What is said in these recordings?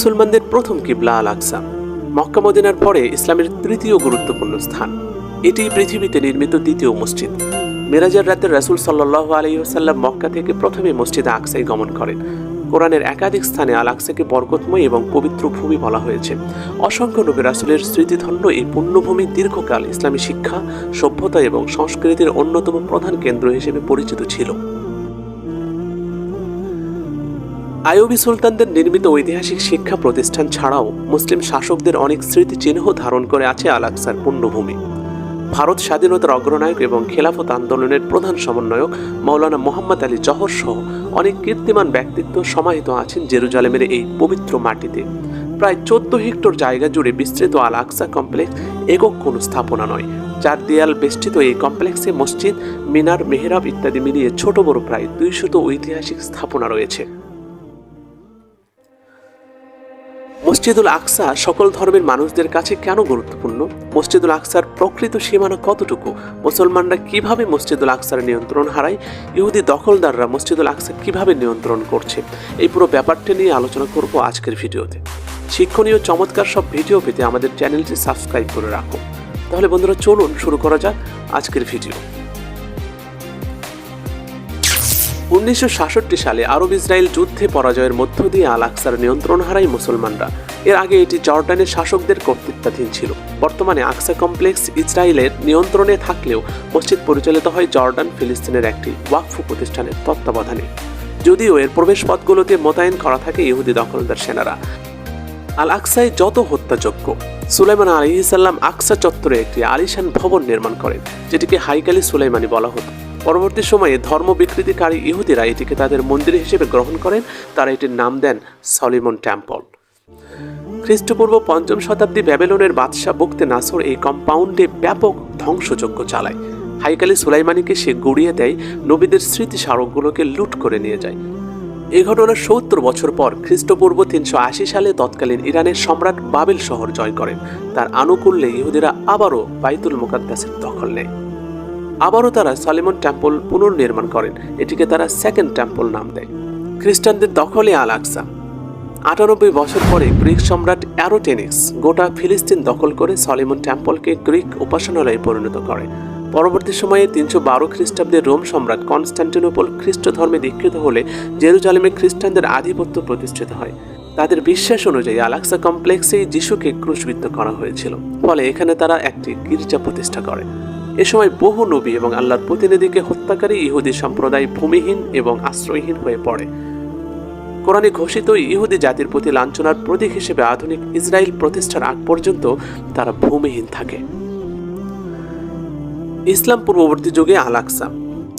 মুসলমানদের প্রথম কিবলা আল আকসা, মক্কা মদিনার পরে ইসলামের তৃতীয় গুরুত্বপূর্ণ স্থান। এটি পৃথিবীতে নির্মিত দ্বিতীয় মসজিদ। মেরাজের রাতে রাসূল সাল্লাল্লাহু আলাইহি ওয়াসাল্লাম মক্কা থেকে প্রথমে মসজিদে আকসায় গমন করেন। কোরআনের একাধিক স্থানে আল আকসাকে বরকতময় এবং পবিত্র ভূমি বলা হয়েছে। অসংখ্য নবী রাসূলের স্মৃতিধন্য এই পুণ্যভূমি দীর্ঘকাল ইসলামী শিক্ষা, সভ্যতা এবং সংস্কৃতির অন্যতম প্রধান কেন্দ্র হিসেবে পরিচিত ছিল। আইয়ুবী সুলতানদের নির্মিত ঐতিহাসিক শিক্ষা প্রতিষ্ঠান ছাড়াও মুসলিম শাসকদের অনেক স্মৃতিচিহ্ন ধারণ করে আছে আল আকসার পুণ্যভূমি। ভারত স্বাধীনতার অগ্রনায়ক এবং খেলাফত আন্দোলনের প্রধান সমন্বয়ক মাওলানা মুহাম্মদ আলী জহর সহ অনেক কীর্তিমান ব্যক্তিত্ব সমাহিত আছেন জেরুজালেমের এই পবিত্র মাটিতে। প্রায় 14 হেক্টর জায়গা জুড়ে বিস্তৃত আল আকসা কমপ্লেক্স একক কোনো স্থাপনা নয়। 4 দেয়াল বেষ্টিত এই কমপ্লেক্সে মসজিদ, মিনার, মেহরাব ইত্যাদি মিলিয়ে ছোট বড় প্রায় 200 ঐতিহাসিক স্থাপনা রয়েছে। মসজিদুল আকসা সকল ধর্মের মানুষদের কাছে কেন গুরুত্বপূর্ণ? মসজিদুল আকসার প্রকৃত সীমানা কতটুকু? মুসলমানরা কিভাবে মসজিদুল আকসার নিয়ন্ত্রণ হারায়? ইহুদি দখলদাররা মসজিদুল আকসা কিভাবে নিয়ন্ত্রণ করছে? এই পুরো ব্যাপারটি নিয়ে আলোচনা করব আজকের ভিডিওতে। শিক্ষণীয় চমৎকার সব ভিডিও পেতে আমাদের চ্যানেলটি সাবস্ক্রাইব করে রাখো। তাহলে বন্ধুরা, চলুন শুরু করা যাক আজকের ভিডিও। 1966 সালে আরব ইসরায়েল যুদ্ধে পরাজয়ের মধ্য দিয়ে আল আকসার নিয়ন্ত্রণ হারায় মুসলমানরা। এর আগে এটি জর্ডানের শাসকদের কর্তৃত্বাধীন ছিল। বর্তমানে আকসা কমপ্লেক্স ইসরায়েলের নিয়ন্ত্রণে থাকলেও মসজিদ পরিচালিত হয় জর্ডান, ফিলিস্তিনের একটি ওয়াকফ প্রতিষ্ঠানের তত্ত্বাবধানে। যদিও এর প্রবেশপথগুলোতে মোতায়েন করা থাকে ইহুদি দখলদার সেনারা। আল আকসায় যত হত্যাযজ্ঞ। সুলাইমান আলাইহিস সালাম আকসা চত্বরে একটি আলিশান ভবন নির্মাণ করেন, যেটিকে হাইকালি সুলাইমানি বলা হতো। পরবর্তী সময়ে ধর্ম বিকৃতিকারী ইহুদিরা এটিকে তাদের মন্দির হিসেবে গ্রহণ করেন। তারা এটির নাম দেন সলিমন টেম্পল। খ্রিস্টপূর্ব 5ম শতাব্দী ব্যাবিলনের বাদশাহ বুকতে নাসর এই কম্পাউন্ডে ব্যাপক ধ্বংসযজ্ঞ চালায়। হাইকালি সুলাইমানিকে সে গুড়িয়ে দেয়, নবীদের স্মৃতি স্মারকগুলোকে লুট করে নিয়ে যায়। এই ঘটনার 70 বছর পর খ্রিস্টপূর্ব 380 সালে তৎকালীন ইরানের সম্রাট বাবেল শহর জয় করেন। তার আনুকূল্যে ইহুদিরা আবারও বাইতুল মুকাদ্দাসের দখল নেয়। আবারও তারা সলিমন টেম্পল পুনর্নির্মাণ করেন। এটিকে তারা সেকেন্ড টেম্পল নাম দেয়। খ্রিস্টানদের দখলে আল আকসা। 98 বছর পরে গ্রিক সম্রাট অ্যারোটেনিক্স গোটা ফিলিস্তিন দখল করে সলিমন টেম্পলকে গ্রিক উপাসনালয়ে পরিণত করে। পরবর্তী সময়ে 312 খ্রিস্টাব্দে রোম সম্রাট কনস্টান্টিনোপল খ্রিস্ট ধর্মে দীক্ষিত হলে জেরুজালেমে খ্রিস্টানদের আধিপত্য প্রতিষ্ঠিত হয়। তাদের বিশ্বাস অনুযায়ী আল আকসা কমপ্লেক্সেই যিশুকে ক্রুশবিদ্ধ করা হয়েছিল। ফলে এখানে তারা একটি গির্জা প্রতিষ্ঠা করে। এ সময় বহু নবী এবং আল্লাহর প্রতিনিধিকে হত্যাকারী ইহুদি সম্প্রদায় ভূমিহীন এবং আশ্রয়হীন হয়ে পড়ে। কোরআনে ঘোষিত ইহুদি জাতির প্রতি লাঞ্ছনার প্রতীক হিসেবে আধুনিক ইসরায়েল প্রতিষ্ঠার আগ পর্যন্ত তারা ভূমিহীন থাকে। ইসলাম পূর্ববর্তী যুগে আল আকসা।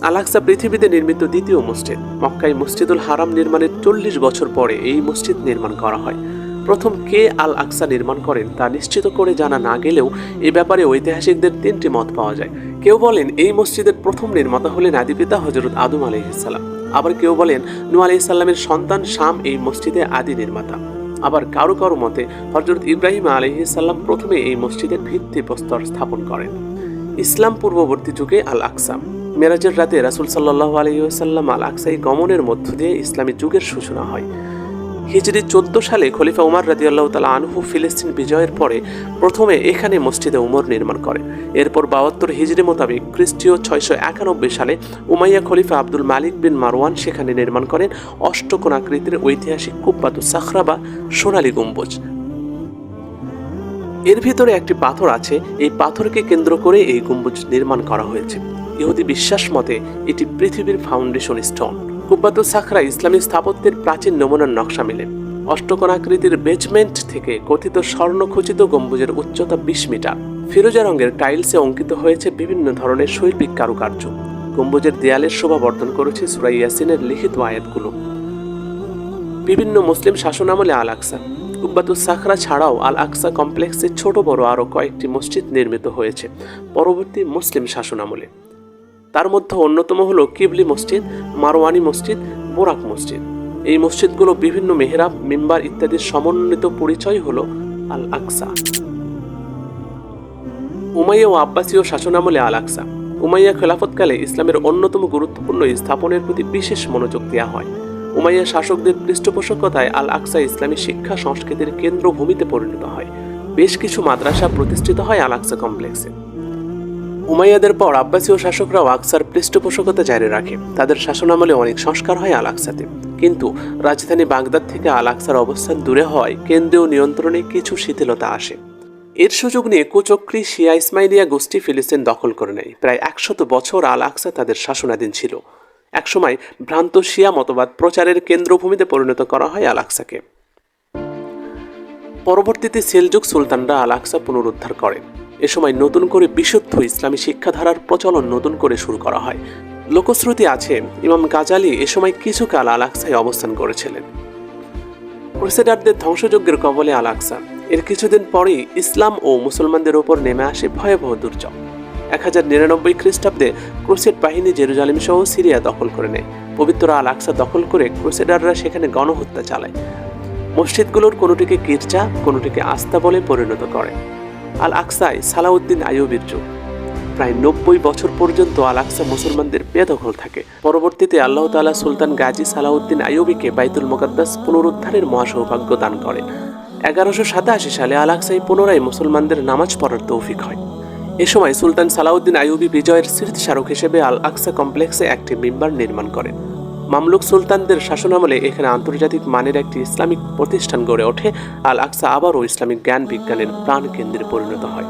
আল আকসা পৃথিবীতে নির্মিত দ্বিতীয় মসজিদ। মক্কায় মসজিদুল হারাম নির্মাণের 40 বছর পরে এই মসজিদ নির্মাণ করা হয়। প্রথম কে আল আকসা নির্মাণ করেন তা নিশ্চিত করে জানা না গেলেও এ ব্যাপারে ঐতিহাসিকদের 3টি মত পাওয়া যায়। কেউ বলেন এই মসজিদের প্রথম নির্মাতা হলেন আদিপিতা হযরত আদম আলাইহিস সালাম। আবার কেউ বলেন নূহ আলাইহিস সালামের সন্তান শাম এই মসজিদের আদি নির্মাতা। আবার কারো কারো মতে হযরত ইব্রাহিম আলাইহিস সালাম প্রথমে এই মসজিদের ভিত্তিপ্রস্তর স্থাপন করেন। ইসলাম পূর্ববর্তী যুগে আল আকসা। মেরাজের রাতে রাসূল সাল্লাল্লাহু আলাইহি ওয়াসাল্লাম আল আকসায় গমনের মধ্য দিয়ে ইসলামী যুগের সূচনা হয়। হিজরি 14 সালে খলিফা উমর রাদিয়াল্লাহু তাআলা আনহু ফিলিস্তিন বিজয়ের পরে প্রথমে এখানে মসজিদে উমর নির্মাণ করেন। এরপর 72 হিজরি মোতাবেক খ্রিস্টীয় 691 সালে উমাইয়া খলিফা আব্দুল মালিক বিন মারওয়ান সেখানে নির্মাণ করেন অষ্টকোণাকৃতির ঐতিহাসিক কুব্বাতুস সাখরা বা সোনালী গম্বুজ। এর ভিতরে একটি পাথর আছে। এই পাথরকে কেন্দ্র করে এই গম্বুজ নির্মাণ করা হয়েছে। ইহুদি বিশ্বাস মতে এটি পৃথিবীর ফাউন্ডেশন স্টোন। কুব্বাতুস সাখরা ইসলামী স্থাপত্যের প্রাচীন নমুনার নকশা মেলে। অষ্টকোণাকৃতির বেজমেন্ট থেকে কথিত স্বর্ণখচিত গম্বুজের উচ্চতা 20 মিটার। ফিরোজা রঙের টাইলসে অঙ্কিত হয়েছে বিভিন্ন ধরনের শৈল্পিক কারুকার্য। গম্বুজের দেয়ালের শোভা বর্ধন করেছে সূরা ইয়াসিনের লিখিত আয়াতগুলো। বিভিন্ন মুসলিম শাসনামলে আল আকসা। কুব্বাতুস সাখরা ছাড়াও আল আকসা কমপ্লেক্সে ছোট বড় আরও কয়েকটি মসজিদ নির্মিত হয়েছে পরবর্তী মুসলিম শাসনামলে। তার মধ্যে অন্যতম হল কিবলি মসজিদ, মারওয়ানি মসজিদ, বোরাক মসজিদ। এই মসজিদগুলো বিভিন্ন মেহরাব, মিম্বার ইত্যাদির সমন্বিত পরিচয় হল আল আকসা। উমাইয়া ও আব্বাসীয় শাসনামলে আল আকসা। উমাইয়া খেলাফতকালে ইসলামের অন্যতম গুরুত্বপূর্ণ স্থাপনের প্রতি বিশেষ মনোযোগ দেওয়া হয়। উমাইয়া শাসকদের পৃষ্ঠপোষকতায় আল আকসা ইসলামী শিক্ষা সংস্কৃতির কেন্দ্রভূমিতে পরিণত হয়। বেশ কিছু মাদ্রাসা প্রতিষ্ঠিত হয় আল আকসা কমপ্লেক্সে। উমাইয়াদের পর আব্বাসীয় শাসকরাও আকসার পৃষ্ঠপোষকতা জারি রাখে। তাদের শাসনামলে অনেক সংস্কার হয় আল আকসাতে, কিন্তু রাজধানী বাগদাদ থেকে আল আকসার অবস্থান দূরে হওয়ায় কেন্দ্রীয় নিয়ন্ত্রণে কিছু শিথিলতা আসে। এর সুযোগ নিয়ে কুচক্রী শিয়া ইসমাইলিয়া গোষ্ঠী ফিলিস্তিন দখল করে নেয়। প্রায় 100 বছর আল আকসা তাদের শাসনাধীন ছিল। একসময় ভ্রান্ত শিয়া মতবাদ প্রচারের কেন্দ্রভূমিতে পরিণত করা হয় আল আকসাকে। পরবর্তীতে সেলজুক সুলতানরা আল আকসা পুনরুদ্ধার করে। এ সময় নতুন করে বিশুদ্ধ ইসলামী শিক্ষাধারার প্রচলন নতুন করে শুরু করা হয়। লোকশ্রুতি আছে, ইমাম গাজালি এ সময় কিছুকাল আল আকসায় অবস্থান করেছিলেন। ক্রুসেডারদের ধ্বংসযজ্ঞের কবলে আল আকসা। এর কিছুদিন পরেই ইসলাম ও মুসলমানদের ওপর নেমে আসে ভয়াবহ দুর্যোগ। 1099 খ্রিস্টাব্দে ক্রুসেড বাহিনী জেরুজালেম সহ সিরিয়া দখল করে নেয়। পবিত্র আল আকসা দখল করে ক্রুসেডাররা সেখানে গণহত্যা চালায়। মসজিদগুলোর কোনোটিকে গির্জা, কোনোটিকে আস্তাবলে পরিণত করে। আল আকসায় সালাউদ্দিন আইয়ুবীর যুগ। প্রায় 90 বছর পর্যন্ত আল আকসা মুসলমানদের বেদখল থাকে। পরবর্তীতে আল্লাহ তাআলা সুলতান গাজী সালাউদ্দিন আইয়ুবীকে বাইতুল মুকাদ্দাস পুনরুদ্ধারের মহাসৌভাগ্য দান করেন। 1187 সালে আল আকসায় পুনরায় মুসলমানদের নামাজ পড়ার তৌফিক হয়। এ সময় সুলতান সালাউদ্দিন আইয়ুবী বিজয়ের স্মৃতিস্মারক হিসেবে আল আকসা কমপ্লেক্সে একটি মিম্বার নির্মাণ করেন। মামলুক সুলতানদের শাসনামলে এখানে আন্তর্জাতিক মানের একটি ইসলামিক প্রতিষ্ঠান গড়ে ওঠে। আল আকসা আবারও ইসলামিক জ্ঞান বিজ্ঞানের প্রাণকেন্দ্রে পরিণত হয়।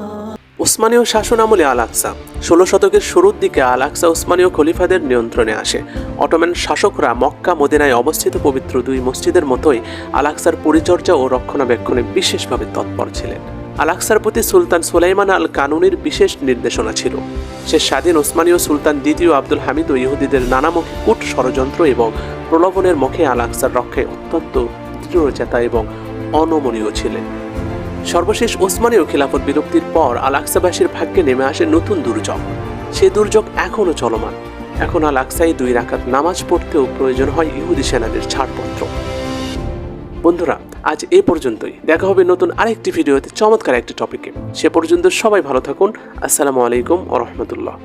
উসমানীয় শাসনামলে আল আকসা। 16 শতকের শুরুর দিকে আল আকসা উসমানীয় খলিফাদের নিয়ন্ত্রণে আসে। অটোমান শাসকরা মক্কা মদিনায় অবস্থিত পবিত্র দুই মসজিদের মতোই আল আকসার পরিচর্যা ও রক্ষণাবেক্ষণে বিশেষভাবে তৎপর ছিলেন। আল আকসার প্রতি সুলতান সুলাইমান আল কানুনির বিশেষ নির্দেশনা ছিল। সে স্বাধীন ওসমানীয় সুলতান দ্বিতীয় আব্দুল হামিদ ও ইহুদিদের নানামুখী কূট ষড়যন্ত্র এবং প্রলোভনের মুখে আল আকসার রক্ষায় অত্যন্ত দৃঢ়চেতা এবং অনমনীয় ছিলেন। সর্বশেষ ওসমানীয় খিলাফত বিলুপ্তির পর আল আকসাবাসীর ভাগ্যে নেমে আসে নতুন দুর্যোগ। সে দুর্যোগ এখনও চলমান। এখন আল আকসায় 2 রাকাত নামাজ পড়তেও প্রয়োজন হয় ইহুদি সেনাদের ছাড়পত্র। বন্ধুরা, আজ এ পর্যন্তই। দেখা হবে নতুন আরেকটি ভিডিওতে চমৎকার একটি টপিকে। সে পর্যন্ত সবাই ভালো থাকুন। আসসালামু আলাইকুম ওয়া রাহমাতুল্লাহ।